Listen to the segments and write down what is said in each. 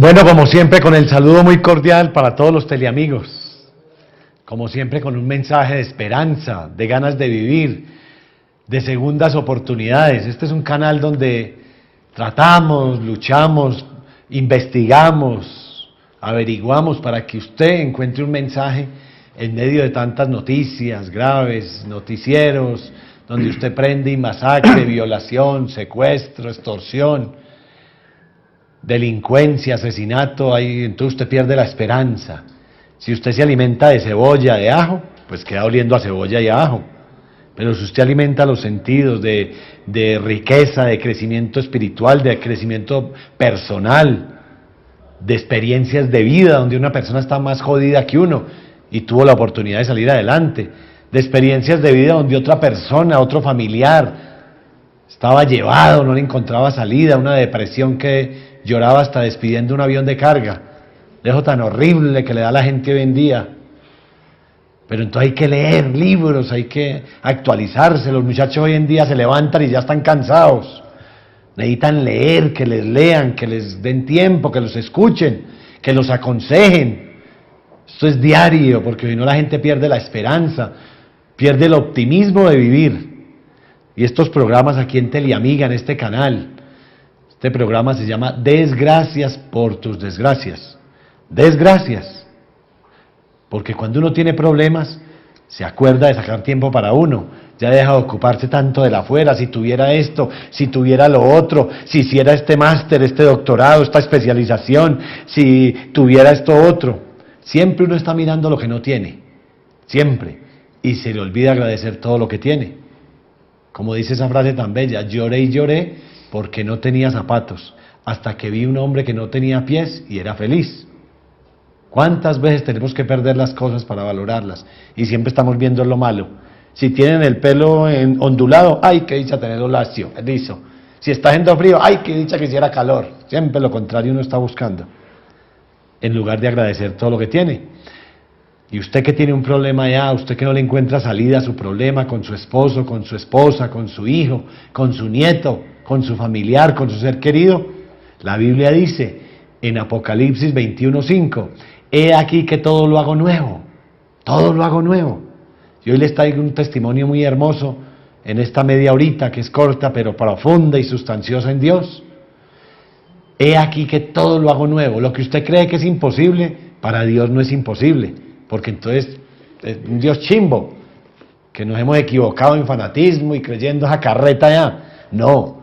Bueno, como siempre, con el saludo muy cordial para todos los teleamigos. Como siempre, con un mensaje de esperanza, de ganas de vivir, de segundas oportunidades. Este es un canal donde tratamos, luchamos, investigamos, averiguamos para que usted encuentre un mensaje en medio de tantas noticias graves, noticieros, donde usted prende y masacre, violación, secuestro, extorsión, delincuencia, asesinato, ahí entonces usted pierde la esperanza. Si usted se alimenta de cebolla, de ajo, pues queda oliendo a cebolla y a ajo. Pero si usted alimenta los sentidos de riqueza, de crecimiento espiritual, de crecimiento personal, de experiencias de vida, donde una persona está más jodida que uno y tuvo la oportunidad de salir adelante, de experiencias de vida donde otra persona, otro familiar, estaba llevado, no le encontraba salida, una depresión que lloraba hasta despidiendo un avión de carga, dejo tan horrible que le da a la gente hoy en día. Pero entonces hay que leer libros, hay que actualizarse. Los muchachos hoy en día se levantan y ya están cansados. Necesitan leer, que les lean, que les den tiempo, que los escuchen, que los aconsejen. Esto es diario, porque si no la gente pierde la esperanza, pierde el optimismo de vivir. Y estos programas aquí en Teleamiga, en este canal, este programa se llama Desgracias por tus desgracias. Desgracias. Porque cuando uno tiene problemas, se acuerda de sacar tiempo para uno. Ya deja de ocuparse tanto de la afuera, si tuviera esto, si tuviera lo otro, si hiciera este máster, este doctorado, esta especialización, si tuviera esto otro. Siempre uno está mirando lo que no tiene. Siempre. Y se le olvida agradecer todo lo que tiene. Como dice esa frase tan bella, lloré y lloré porque no tenía zapatos, hasta que vi un hombre que no tenía pies y era feliz. ¿Cuántas veces tenemos que perder las cosas para valorarlas? Y siempre estamos viendo lo malo. Si tienen el pelo ondulado, ¡ay, qué dicha tenerlo lacio, liso! Si está haciendo frío, ¡ay, qué dicha que hiciera calor! Siempre lo contrario uno está buscando, en lugar de agradecer todo lo que tiene. Y usted que tiene un problema ya, usted que no le encuentra salida a su problema con su esposo, con su esposa, con su hijo, con su nieto, con su familiar, con su ser querido, la Biblia dice en Apocalipsis 21:5, he aquí que todo lo hago nuevo, todo lo hago nuevo. Y hoy les traigo un testimonio muy hermoso en esta media horita que es corta pero profunda y sustanciosa en Dios. He aquí que todo lo hago nuevo. Lo que usted cree que es imposible, para Dios no es imposible, porque entonces es un Dios chimbo, que nos hemos equivocado en fanatismo y creyendo esa carreta ya. No,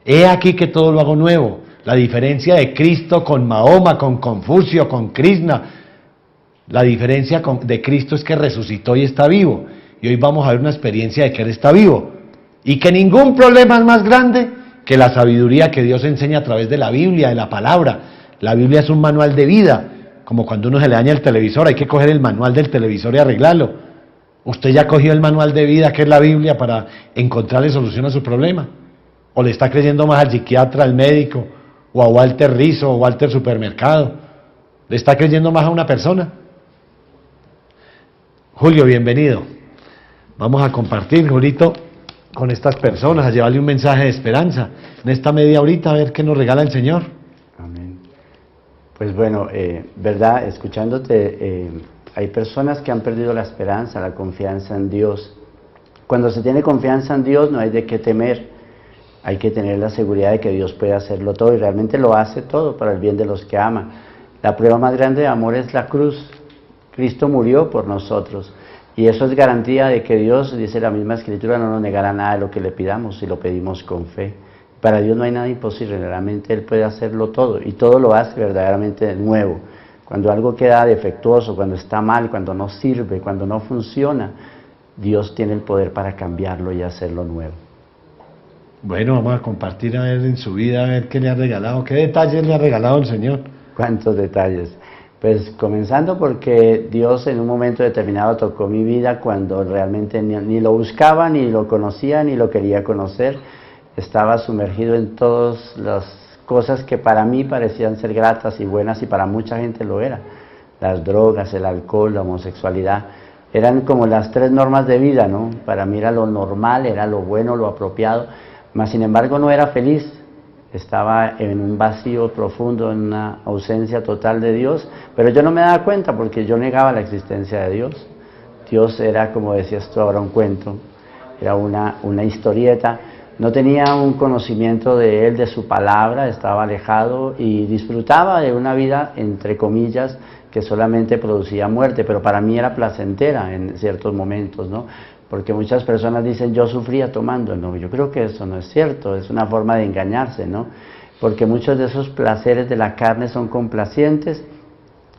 he aquí que todo lo hago nuevo. La diferencia de Cristo con Mahoma, con Confucio, con Krishna, la diferencia de Cristo es que resucitó y está vivo. Y hoy vamos a ver una experiencia de que Él está vivo. Y que ningún problema es más grande que la sabiduría que Dios enseña a través de la Biblia, de la palabra. La Biblia es un manual de vida. Como cuando uno se le daña el televisor, hay que coger el manual del televisor y arreglarlo. ¿Usted ya cogió el manual de vida, que es la Biblia, para encontrarle solución a su problema? ¿O le está creyendo más al psiquiatra, al médico, o a Walter Rizzo, o Walter Supermercado? ¿Le está creyendo más a una persona? Julio, bienvenido. Vamos a compartir, Julito, con estas personas, a llevarle un mensaje de esperanza. En esta media horita, a ver qué nos regala el Señor. Amén. Pues bueno, verdad, escuchándote, hay personas que han perdido la esperanza, la confianza en Dios. Cuando se tiene confianza en Dios no hay de qué temer, hay que tener la seguridad de que Dios puede hacerlo todo y realmente lo hace todo para el bien de los que aman. La prueba más grande de amor es la cruz. Cristo murió por nosotros y eso es garantía de que Dios, dice la misma Escritura, no nos negará nada de lo que le pidamos si lo pedimos con fe. Para Dios no hay nada imposible, realmente Él puede hacerlo todo y todo lo hace verdaderamente de nuevo. Cuando algo queda defectuoso, cuando está mal, cuando no sirve, cuando no funciona, Dios tiene el poder para cambiarlo y hacerlo nuevo. Bueno, vamos a compartir a ver en su vida, a ver qué le ha regalado, qué detalles le ha regalado el Señor. ¿Cuántos detalles? Pues comenzando porque Dios en un momento determinado tocó mi vida cuando realmente ni lo buscaba, ni lo conocía, ni lo quería conocer. Estaba sumergido en todas las cosas que para mí parecían ser gratas y buenas y para mucha gente lo era. Las drogas, el alcohol, la homosexualidad, eran como las tres normas de vida, ¿no? Para mí era lo normal, era lo bueno, lo apropiado, mas sin embargo no era feliz. estaba en un vacío profundo, en una ausencia total de Dios, pero yo no me daba cuenta porque yo negaba la existencia de Dios. Dios era, como decías tú ahora, un cuento, era una historieta. No tenía un conocimiento de Él, de su palabra, estaba alejado y disfrutaba de una vida, entre comillas, que solamente producía muerte, pero para mí era placentera en ciertos momentos, ¿no? Porque muchas personas dicen, yo sufría tomando. No, yo creo que eso no es cierto, es una forma de engañarse, ¿no? Porque muchos de esos placeres de la carne son complacientes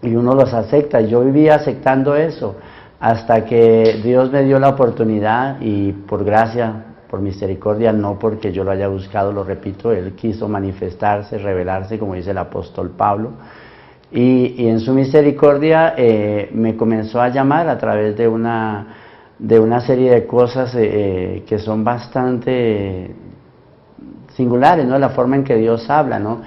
y uno los acepta. Yo vivía aceptando eso hasta que Dios me dio la oportunidad y por gracia, por misericordia, no porque yo lo haya buscado, lo repito, Él quiso manifestarse, revelarse, como dice el apóstol Pablo, y en su misericordia me comenzó a llamar a través de una serie de cosas que son bastante singulares, ¿no? La forma en que Dios habla, ¿no?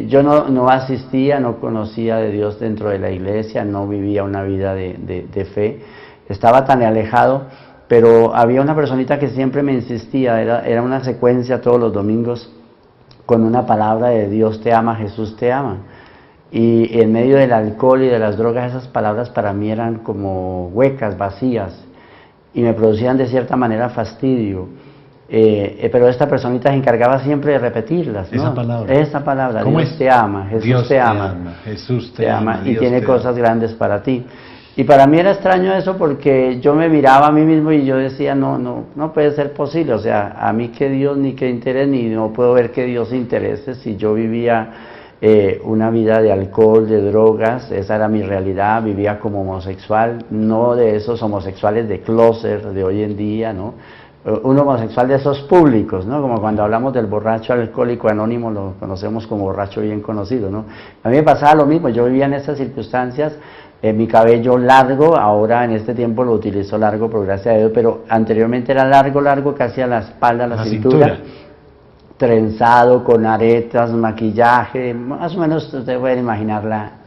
Yo no asistía, no conocía de Dios dentro de la iglesia, no vivía una vida de fe, estaba tan alejado, pero había una personita que siempre me insistía, era una secuencia todos los domingos con una palabra de Dios te ama, Jesús te ama. Y en medio del alcohol y de las drogas, esas palabras para mí eran como huecas, vacías, y me producían de cierta manera fastidio. Pero esta personita se encargaba siempre de repetirlas, ¿no? Esa palabra, ¿Cómo Dios es? te ama, Jesús Dios te ama, Jesús te ama, y Dios tiene te cosas ama. grandes para ti. Y para mí era extraño eso porque yo me miraba a mí mismo y yo decía, no puede ser posible, o sea, a mí que Dios ni que interés, ni no puedo ver que Dios se interese si yo vivía una vida de alcohol, de drogas, esa era mi realidad, vivía como homosexual, no de esos homosexuales de closet de hoy en día, ¿no? Un homosexual de esos públicos, ¿no? Como cuando hablamos del borracho alcohólico anónimo, lo conocemos como borracho bien conocido, ¿no? A mí me pasaba lo mismo, yo vivía en esas circunstancias, mi cabello largo, ahora en este tiempo lo utilizo largo por gracia de Dios, pero anteriormente era largo, casi a la espalda, la cintura, trenzado, con aretas, maquillaje, más o menos ustedes pueden imaginar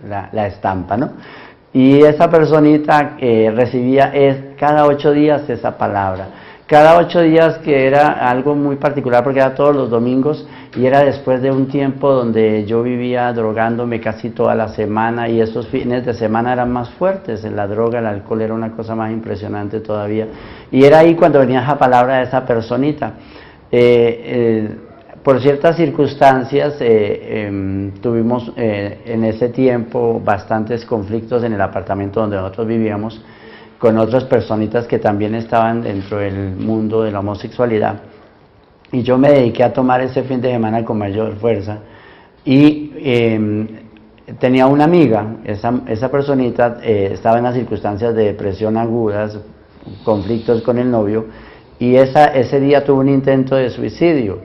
la estampa, ¿no? Y esa personita recibía cada 8 días esa palabra. Cada 8 días, que era algo muy particular porque era todos los domingos y era después de un tiempo donde yo vivía drogándome casi toda la semana y esos fines de semana eran más fuertes, la droga, el alcohol era una cosa más impresionante todavía. Y era ahí cuando venía esa palabra de esa personita. Por ciertas circunstancias tuvimos en ese tiempo bastantes conflictos en el apartamento donde nosotros vivíamos, con otras personitas que también estaban dentro del mundo de la homosexualidad, y yo me dediqué a tomar ese fin de semana con mayor fuerza, y tenía una amiga, esa personita estaba en las circunstancias de depresión agudas, conflictos con el novio, y ese día tuvo un intento de suicidio.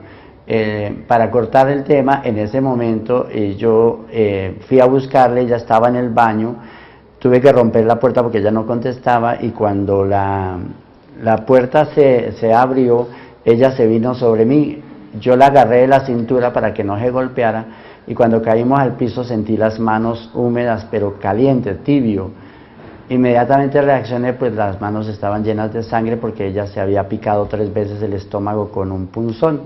Para cortar el tema, en ese momento yo fui a buscarle, ella estaba en el baño. Tuve que romper la puerta porque ella no contestaba y cuando la puerta se abrió, ella se vino sobre mí. Yo la agarré de la cintura para que no se golpeara y cuando caímos al piso sentí las manos húmedas pero calientes, tibio. Inmediatamente reaccioné, pues las manos estaban llenas de sangre porque ella se había picado 3 veces el estómago con un punzón.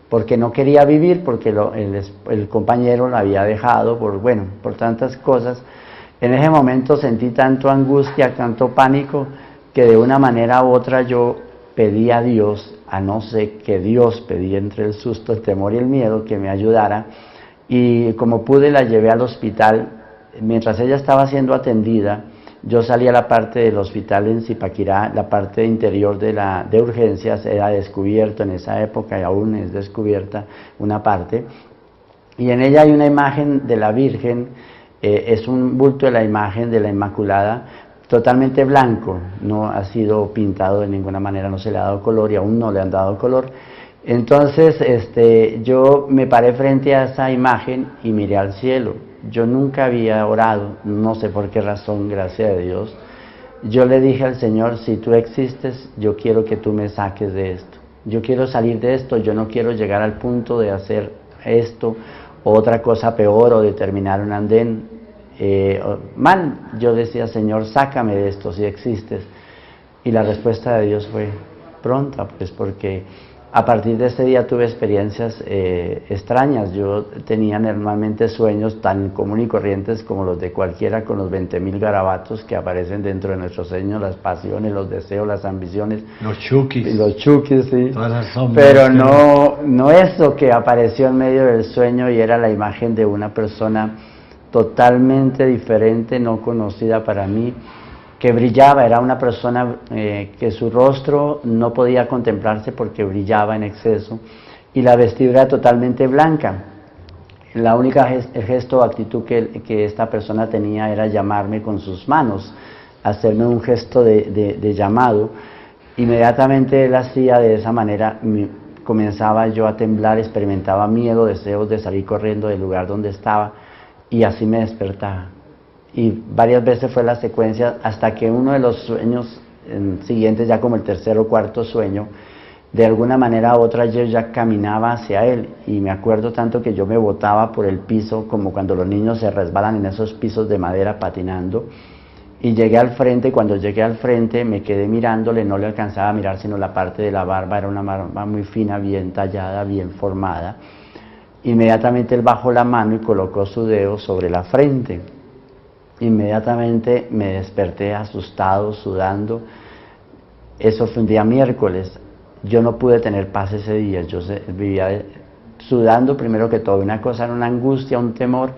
Porque no quería vivir, porque el compañero la había dejado, por tantas cosas. En ese momento sentí tanto angustia, tanto pánico, que de una manera u otra yo pedí a Dios, a no ser que Dios, pedí entre el susto, el temor y el miedo, que me ayudara, y como pude la llevé al hospital. Mientras ella estaba siendo atendida, yo salí a la parte del hospital en Zipaquirá, la parte interior de urgencias era descubierto en esa época y aún es descubierta una parte, y en ella hay una imagen de la Virgen. Es un bulto de la imagen de la Inmaculada, totalmente blanco, no ha sido pintado de ninguna manera, no se le ha dado color y aún no le han dado color. Entonces yo me paré frente a esa imagen y miré al cielo. Yo nunca había orado, no sé por qué razón, gracias a Dios. Yo le dije al Señor, si tú existes, yo quiero que tú me saques de esto. Yo quiero salir de esto, yo no quiero llegar al punto de hacer esto otra cosa peor o de terminar un andén mal. Yo decía, Señor, sácame de esto si existes. Y la respuesta de Dios fue pronta, pues porque A partir de ese día tuve experiencias extrañas. Yo tenía normalmente sueños tan comunes y corrientes como los de cualquiera, con los 20.000 garabatos que aparecen dentro de nuestros sueños, las pasiones, los deseos, las ambiciones. Los chukis. Los chukis, sí. Todas las sombras. Pero no eso que apareció en medio del sueño y era la imagen de una persona totalmente diferente, no conocida para mí, que brillaba. Era una persona que su rostro no podía contemplarse porque brillaba en exceso, y la vestidura era totalmente blanca. La única gesto o actitud que esta persona tenía era llamarme con sus manos, hacerme un gesto de llamado. Inmediatamente él hacía de esa manera, comenzaba yo a temblar, experimentaba miedo, deseos de salir corriendo del lugar donde estaba, y así me despertaba. Y varias veces fue la secuencia, hasta que uno de los sueños siguientes, ya como el tercer o cuarto sueño, de alguna manera u otra yo ya caminaba hacia él, y me acuerdo tanto que yo me botaba por el piso, como cuando los niños se resbalan en esos pisos de madera patinando, y llegué al frente. Cuando llegué al frente me quedé mirándole, no le alcanzaba a mirar sino la parte de la barba, era una barba muy fina, bien tallada, bien formada. Inmediatamente él bajó la mano y colocó su dedo sobre la frente. Inmediatamente me desperté asustado, sudando. Eso fue un día miércoles. Yo no pude tener paz ese día. Yo vivía sudando primero que todo. Una cosa era una angustia, un temor,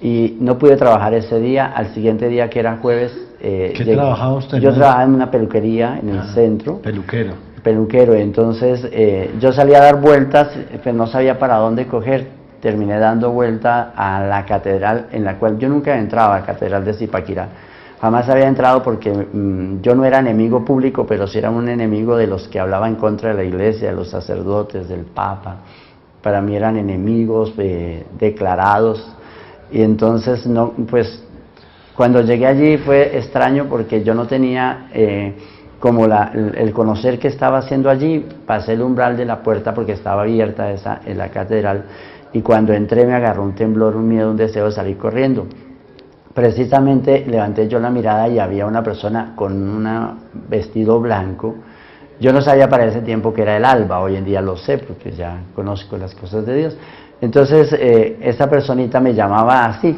y no pude trabajar ese día. Al siguiente día, que era jueves... ¿Qué trabajaba usted? Yo trabajaba en una peluquería en el centro. Peluquero. Entonces yo salía a dar vueltas, pero no sabía para dónde coger. Terminé dando vuelta a la catedral, en la cual yo nunca entraba, a la catedral de Zipaquirá. Jamás había entrado porque yo no era enemigo público, pero sí era un enemigo de los que hablaban en contra de la iglesia, de los sacerdotes, del papa. Para mí eran enemigos declarados. Y entonces, no, pues, cuando llegué allí fue extraño porque yo no tenía como el conocer qué estaba haciendo allí. Pasé el umbral de la puerta porque estaba abierta en la catedral, y cuando entré me agarró un temblor, un miedo, un deseo de salir corriendo. Precisamente levanté yo la mirada y había una persona con un vestido blanco. Yo no sabía para ese tiempo que era el alba, hoy en día lo sé porque ya conozco las cosas de Dios. Entonces esa personita me llamaba así,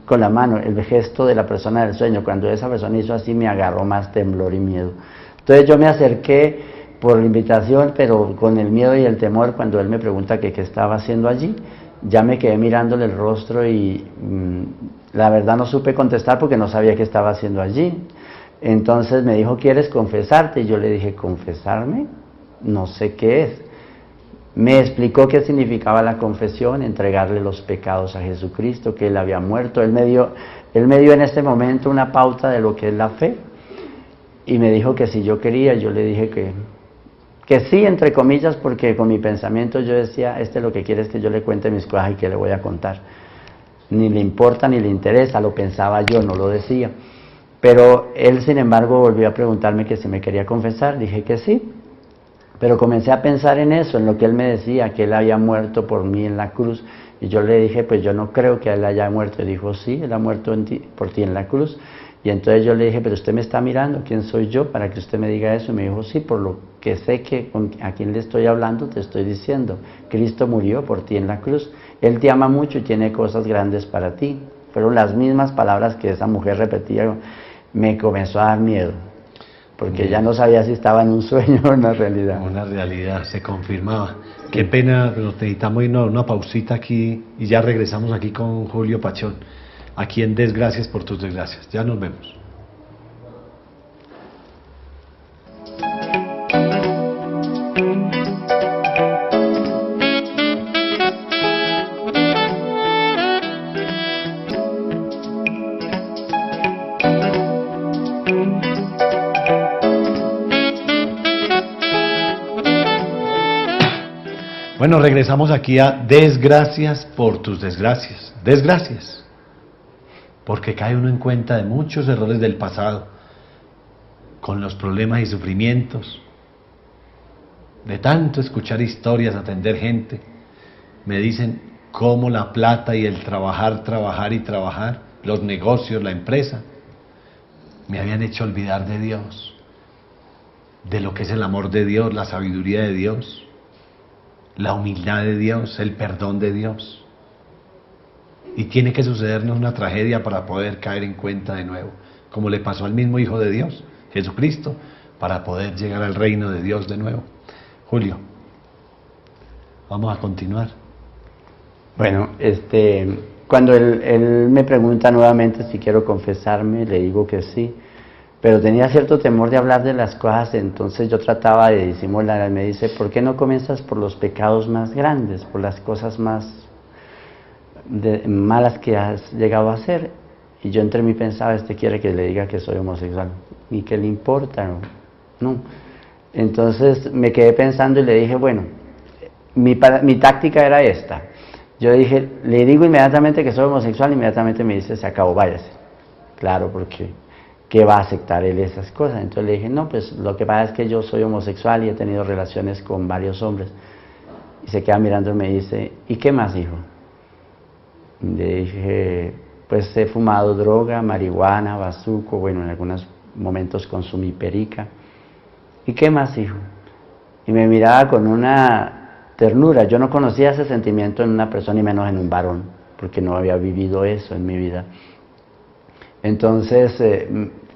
con la mano, el gesto de la persona del sueño. Cuando esa persona hizo así me agarró más temblor y miedo. Entonces yo me acerqué por la invitación, pero con el miedo y el temor. Cuando él me pregunta que qué estaba haciendo allí, ya me quedé mirándole el rostro y la verdad no supe contestar porque no sabía qué estaba haciendo allí. Entonces me dijo, ¿quieres confesarte? Y yo le dije, ¿confesarme? No sé qué es. Me explicó qué significaba la confesión, entregarle los pecados a Jesucristo, que Él había muerto. Él me dio en este momento una pauta de lo que es la fe, y me dijo que si yo quería. Yo le dije que sí, entre comillas, porque con mi pensamiento yo decía, lo que quiere es que yo le cuente mis cosas, y que le voy a contar. Ni le importa ni le interesa, lo pensaba yo, no lo decía. Pero él, sin embargo, volvió a preguntarme que si me quería confesar. Dije que sí. Pero comencé a pensar en eso, en lo que él me decía, que él había muerto por mí en la cruz. Y yo le dije, pues yo no creo que él haya muerto. Y dijo, sí, él ha muerto por ti en la cruz. Y entonces yo le dije, pero usted me está mirando, ¿quién soy yo para que usted me diga eso? Y me dijo, sí, por lo que sé que a quien le estoy hablando, te estoy diciendo. Cristo murió por ti en la cruz. Él te ama mucho y tiene cosas grandes para ti. Fueron las mismas palabras que esa mujer repetía. Me comenzó a dar miedo, porque ya no sabía si estaba en un sueño o en una realidad. Una realidad, se confirmaba. Qué pena, pero necesitamos irnos a una pausita aquí y ya regresamos aquí con Julio Pachón, aquí en Desgracias por tus desgracias. Ya nos vemos. Bueno, regresamos aquí a Desgracias por tus desgracias. Desgracias. Porque cae uno en cuenta de muchos errores del pasado, con los problemas y sufrimientos, de tanto escuchar historias, atender gente. Me dicen cómo la plata y el trabajar, los negocios, la empresa, me habían hecho olvidar de Dios, de lo que es el amor de Dios, la sabiduría de Dios. la humildad de Dios, el perdón de Dios. Y tiene que sucedernos una tragedia para poder caer en cuenta de nuevo, como le pasó al mismo Hijo de Dios, Jesucristo, para poder llegar al reino de Dios de nuevo. Julio, vamos a continuar. Bueno, cuando él me pregunta nuevamente si quiero confesarme, le digo que sí, pero tenía cierto temor de hablar de las cosas, entonces yo trataba de disimular. Él me dice, ¿por qué no comienzas por los pecados más grandes, por las cosas más malas que has llegado a hacer? Y yo entre mí pensaba, quiere que le diga que soy homosexual, y que le importa, no. Entonces me quedé pensando y le dije, bueno, mi táctica era esta. Yo dije, le digo inmediatamente que soy homosexual, inmediatamente me dice, se acabó, váyase. Claro, porque ¿qué va a aceptar él esas cosas? Entonces le dije, no, pues lo que pasa es que yo soy homosexual y he tenido relaciones con varios hombres. Y se queda mirando y me dice, ¿y qué más, hijo? Le dije, pues he fumado droga, marihuana, bazuco, bueno, en algunos momentos consumí perica. ¿Y qué más, hijo? Y me miraba con una ternura. Yo no conocía ese sentimiento en una persona y menos en un varón, porque no había vivido eso en mi vida. Entonces,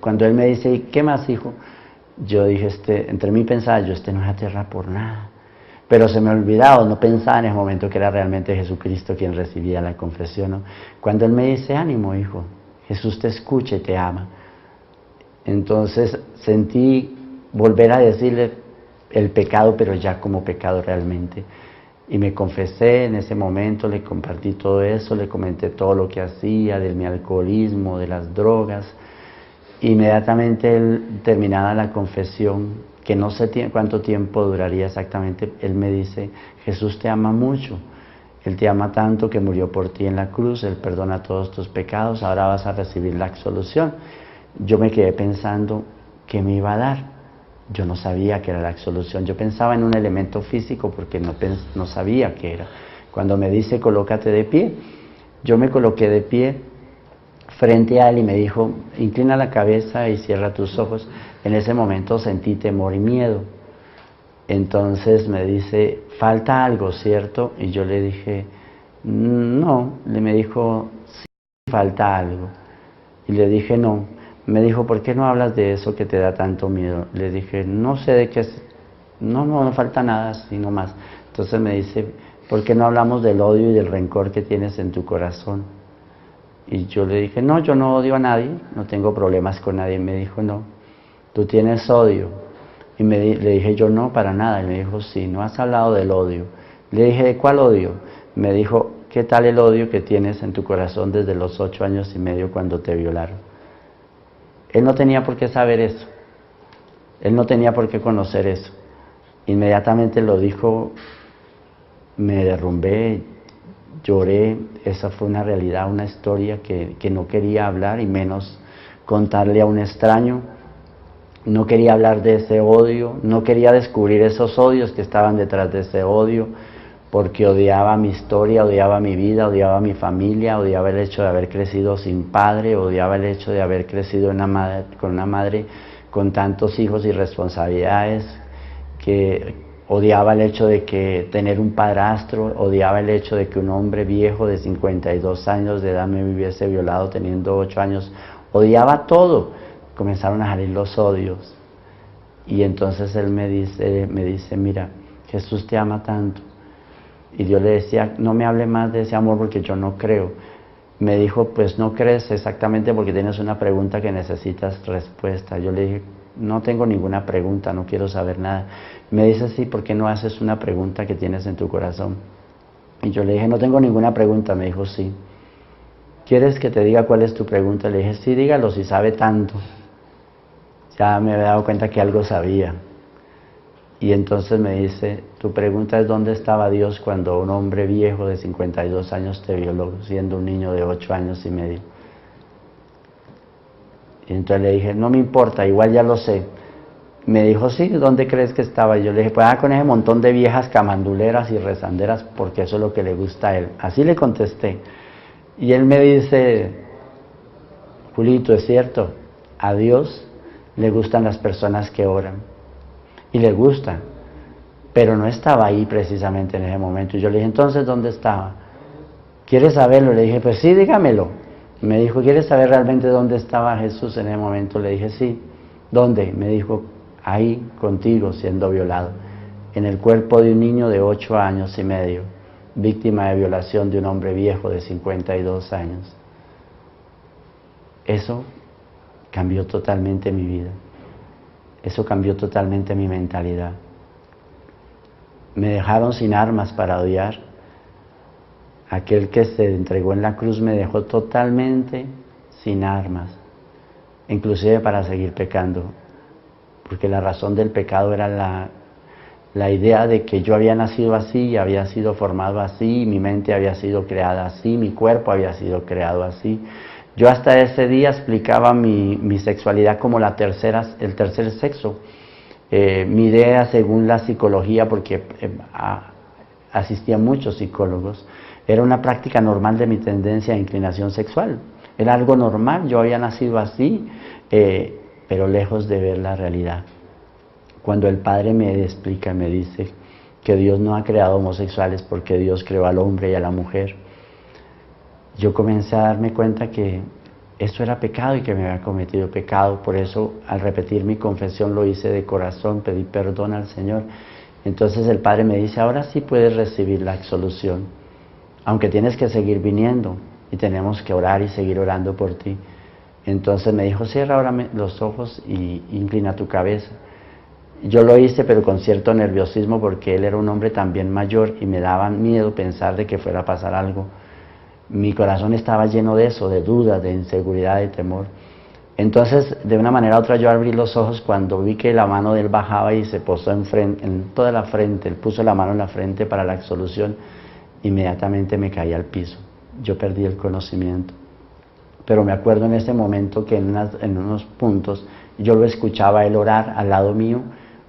cuando él me dice, ¿y qué más, hijo? Yo dije, entre mí pensaba, yo no es a tierra por nada. Pero se me olvidaba, no pensaba en ese momento que era realmente Jesucristo quien recibía la confesión, ¿no? Cuando él me dice, ánimo, hijo, Jesús te escucha y te ama. Entonces sentí volver a decirle el pecado, pero ya como pecado realmente. Y me confesé en ese momento, le compartí todo eso, le comenté todo lo que hacía, de mi alcoholismo, de las drogas. Inmediatamente él, terminada la confesión, que no sé cuánto tiempo duraría exactamente, él me dice, Jesús te ama mucho, Él te ama tanto que murió por ti en la cruz, Él perdona todos tus pecados, ahora vas a recibir la absolución. Yo me quedé pensando, ¿qué me iba a dar? Yo no sabía qué era la absolución, yo pensaba en un elemento físico porque no sabía qué era. Cuando me dice, colócate de pie, yo me coloqué de pie frente a él y me dijo, inclina la cabeza y cierra tus ojos. En ese momento sentí temor y miedo. Entonces me dice, falta algo, ¿cierto? Y yo le dije, no. Me dijo, sí, falta algo. Y le dije, no. Me dijo, ¿por qué no hablas de eso que te da tanto miedo? Le dije, no sé de qué es. No falta nada, sino más. Entonces me dice, ¿por qué no hablamos del odio y del rencor que tienes en tu corazón? Y yo le dije, no, yo no odio a nadie, no tengo problemas con nadie. Y me dijo, no, tú tienes odio. Y le dije, yo no, para nada. Y me dijo, sí, no has hablado del odio. Le dije, ¿de cuál odio? Me dijo, ¿qué tal el odio que tienes en tu corazón desde los 8 años y medio cuando te violaron? Él no tenía por qué saber eso. Él no tenía por qué conocer eso. Inmediatamente lo dijo, me derrumbé, lloré. Esa fue una realidad, una historia que no quería hablar y menos contarle a un extraño. No quería hablar de ese odio, no quería descubrir esos odios que estaban detrás de ese odio, porque odiaba mi historia, odiaba mi vida, odiaba mi familia, odiaba el hecho de haber crecido sin padre, odiaba el hecho de haber crecido con una madre con tantos hijos y responsabilidades, que odiaba el hecho de que tener un padrastro, odiaba el hecho de que un hombre viejo de 52 años de edad me hubiese violado teniendo 8 años, odiaba todo. Comenzaron a salir los odios y entonces él me dice, mira, Jesús te ama tanto. Y yo le decía, no me hable más de ese amor porque yo no creo. Me dijo, pues no crees exactamente porque tienes una pregunta que necesitas respuesta. Yo le dije, no tengo ninguna pregunta, no quiero saber nada. Me dice, sí, ¿por qué no haces una pregunta que tienes en tu corazón? Y yo le dije, no tengo ninguna pregunta. Me dijo, sí. ¿Quieres que te diga cuál es tu pregunta? Le dije, sí, dígalo si sabe tanto. Ya me había dado cuenta que algo sabía. Y entonces me dice, tu pregunta es ¿dónde estaba Dios cuando un hombre viejo de 52 años te violó siendo un niño de 8 años y medio? Y entonces le dije, no me importa, igual ya lo sé. Me dijo, sí, ¿dónde crees que estaba? Y yo le dije, pues con ese montón de viejas camanduleras y rezanderas, porque eso es lo que le gusta a él. Así le contesté. Y él me dice, Julito, es cierto, a Dios le gustan las personas que oran. Y le gusta. pero no estaba ahí precisamente en ese momento. Y yo le dije, entonces, ¿dónde estaba? ¿Quieres saberlo? Le dije, pues sí, dígamelo. Me dijo, ¿quieres saber realmente dónde estaba Jesús en ese momento? Le dije, sí. ¿Dónde? Me dijo, ahí contigo siendo violado, en el cuerpo de un niño de 8 años y medio, víctima de violación de un hombre viejo de 52 años. Eso cambió totalmente mi vida. Eso cambió totalmente mi mentalidad. Me dejaron sin armas para odiar. Aquel que se entregó en la cruz me dejó totalmente sin armas, inclusive para seguir pecando, porque la razón del pecado era la idea de que yo había nacido así, había sido formado así, mi mente había sido creada así, mi cuerpo había sido creado así. Yo hasta ese día explicaba mi sexualidad como el tercer sexo. Mi idea, según la psicología, porque asistía a muchos psicólogos, era una práctica normal de mi tendencia e inclinación sexual. Era algo normal, yo había nacido así, pero lejos de ver la realidad. Cuando el Padre me explica, me dice que Dios no ha creado homosexuales porque Dios creó al hombre y a la mujer, yo comencé a darme cuenta que esto era pecado y que me había cometido pecado. Por eso, al repetir mi confesión, lo hice de corazón, pedí perdón al Señor. Entonces el Padre me dice, ahora sí puedes recibir la absolución, aunque tienes que seguir viniendo y tenemos que orar y seguir orando por ti. Entonces me dijo, cierra ahora los ojos y inclina tu cabeza. Yo lo hice, pero con cierto nerviosismo, porque él era un hombre también mayor y me daba miedo pensar de que fuera a pasar algo. Mi corazón estaba lleno de eso, de dudas, de inseguridad, de temor. Entonces, de una manera u otra, yo abrí los ojos cuando vi que la mano de él bajaba y se posó en toda la frente. Él puso la mano en la frente para la absolución. Inmediatamente me caí al piso. Yo perdí el conocimiento. Pero me acuerdo en ese momento que en unos puntos yo lo escuchaba a él orar al lado mío.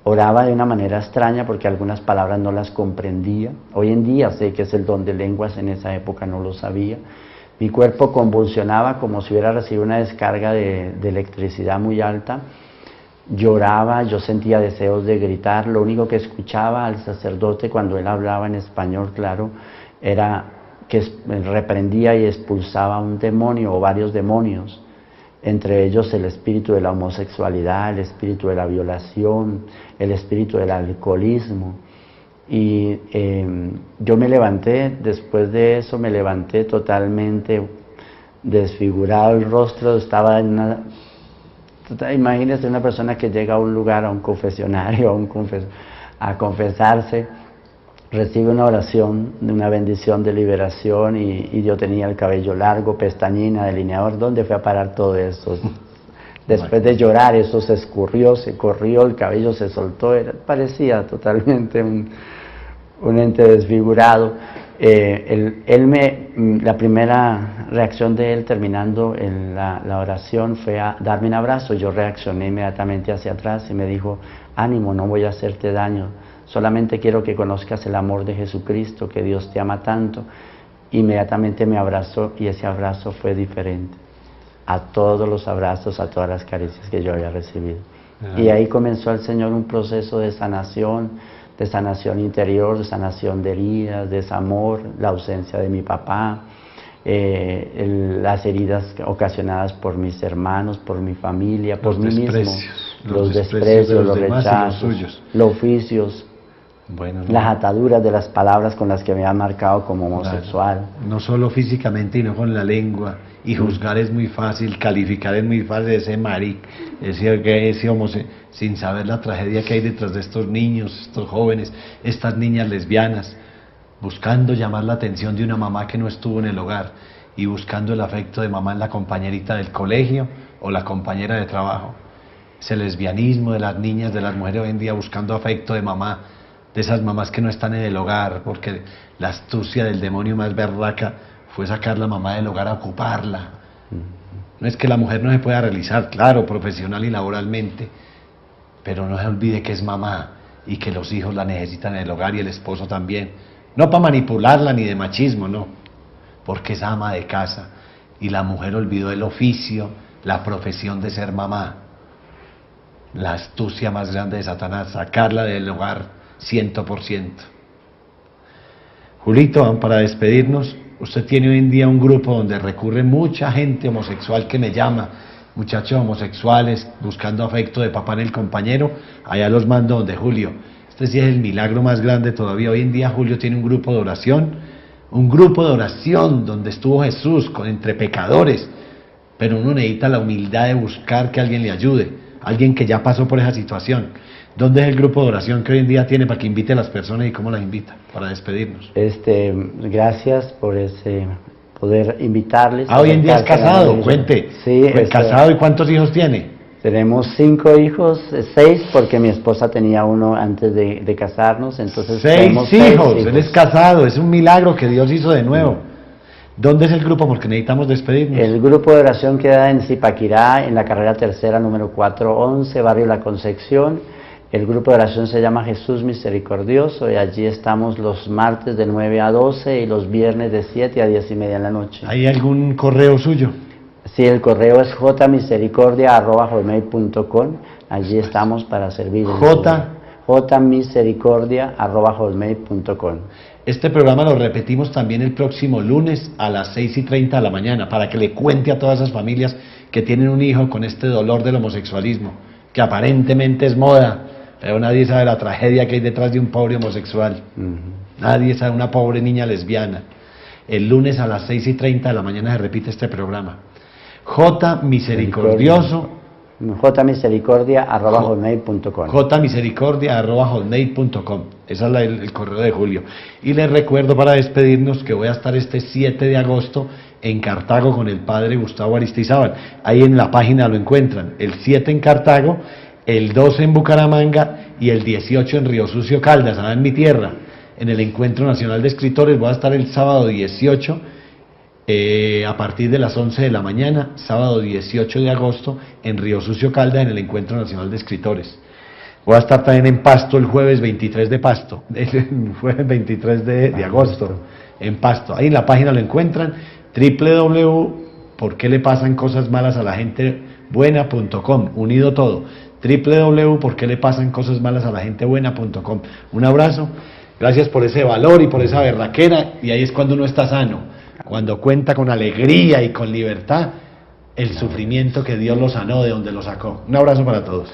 Oraba de una manera extraña porque algunas palabras no las comprendía. Hoy en día sé que es el don de lenguas, en esa época no lo sabía. Mi cuerpo convulsionaba como si hubiera recibido una descarga de electricidad muy alta. Lloraba, yo sentía deseos de gritar. Lo único que escuchaba al sacerdote cuando él hablaba en español, claro, era que reprendía y expulsaba un demonio o varios demonios. Entre ellos el espíritu de la homosexualidad, el espíritu de la violación, el espíritu del alcoholismo. Y yo me levanté, después de eso me levanté totalmente desfigurado, el rostro estaba en una... Imagínese una persona que llega a un lugar, a un confesionario, a confesarse, recibe una oración, una bendición de liberación y yo tenía el cabello largo, pestañina, delineador. ¿Dónde fue a parar todo eso? Después de llorar, eso se escurrió, se corrió, el cabello se soltó, parecía totalmente un ente desfigurado. La primera reacción de él terminando la oración fue a darme un abrazo. Yo reaccioné inmediatamente hacia atrás y me dijo, ánimo, no voy a hacerte daño. Solamente quiero que conozcas el amor de Jesucristo, que Dios te ama tanto. Inmediatamente me abrazó y ese abrazo fue diferente a todos los abrazos, a todas las caricias que yo había recibido. Y ahí comenzó el Señor un proceso de sanación interior, de sanación de heridas, desamor, la ausencia de mi papá, las heridas ocasionadas por mis hermanos, por mi familia, por mí mismo, los desprecios, los rechazos, los oficios, las ataduras de las palabras con las que me han marcado como homosexual. Claro. No solo físicamente, sino con la lengua. Y juzgar es muy fácil, calificar es muy fácil, ese maric, ese homosexual, sin saber la tragedia que hay detrás de estos niños, estos jóvenes, estas niñas lesbianas, buscando llamar la atención de una mamá que no estuvo en el hogar y buscando el afecto de mamá en la compañerita del colegio o la compañera de trabajo. Ese lesbianismo de las niñas, de las mujeres hoy en día buscando afecto de mamá, de esas mamás que no están en el hogar, porque la astucia del demonio más berraca fue sacar la mamá del hogar a ocuparla. No es que la mujer no se pueda realizar, claro, profesional y laboralmente, pero no se olvide que es mamá y que los hijos la necesitan en el hogar y el esposo también. No para manipularla ni de machismo, no, porque es ama de casa y la mujer olvidó el oficio, la profesión de ser mamá. La astucia más grande de Satanás, sacarla del hogar, 100%. Julito, para despedirnos, usted tiene hoy en día un grupo donde recurre mucha gente homosexual que me llama, muchachos homosexuales buscando afecto de papá en el compañero, allá los mando donde Julio. Este sí es el milagro más grande todavía. Hoy en día Julio tiene un grupo de oración donde estuvo Jesús entre pecadores, pero uno necesita la humildad de buscar que alguien le ayude, alguien que ya pasó por esa situación. ¿Dónde es el grupo de oración que hoy en día tiene para que invite a las personas y cómo las invita para despedirnos? Gracias por ese poder invitarles. Hoy en día es casado, cuente. Sí, casado. ¿Y cuántos hijos tiene? Tenemos 5 hijos, 6 porque mi esposa tenía uno antes de casarnos, entonces 6 hijos. Él es casado, es un milagro que Dios hizo de nuevo. ¿Dónde es el grupo? Porque necesitamos despedirnos. El grupo de oración queda en Zipaquirá, en la carrera tercera, número 411, barrio La Concepción. El grupo de oración se llama Jesús Misericordioso y allí estamos los martes de 9 a 12 y los viernes de 7 a 10 y media de la noche. ¿Hay algún correo suyo? Sí, el correo es jmisericordia@hotmail.com. Allí estamos para servir. jmisericordia@hotmail.com. Este programa lo repetimos también el próximo lunes a las 6:30 de la mañana para que le cuente a todas esas familias que tienen un hijo con este dolor del homosexualismo, que aparentemente es moda, pero nadie sabe la tragedia que hay detrás de un pobre homosexual. Nadie sabe, una pobre niña lesbiana. El lunes a las 6:30 de la mañana se repite este programa. jmisericordia@hotmail.com. jmisericordia@hotmail.com. Ese es el correo de Julio. Y les recuerdo para despedirnos que voy a estar este 7 de agosto en Cartago con el padre Gustavo Aristizábal. Ahí en la página lo encuentran. El 7 en Cartago, el 12 en Bucaramanga y el 18 en Río Sucio Caldas, allá en mi tierra, en el Encuentro Nacional de Escritores. Voy a estar el sábado 18 a partir de las 11 de la mañana, sábado 18 de agosto, en Río Sucio Caldas, en el Encuentro Nacional de Escritores. Voy a estar también en Pasto el jueves 23 de Pasto, el jueves 23 de agosto, en Pasto. Ahí en la página lo encuentran, www.porquelepasancosasmalasalagentebuena.com, unido todo, www.porquelepasancosasmalasalagentebuena.com. Un abrazo, gracias por ese valor y por esa berraquera, y ahí es cuando uno está sano. Cuando cuenta con alegría y con libertad el sufrimiento que Dios lo sanó de donde lo sacó. Un abrazo para todos.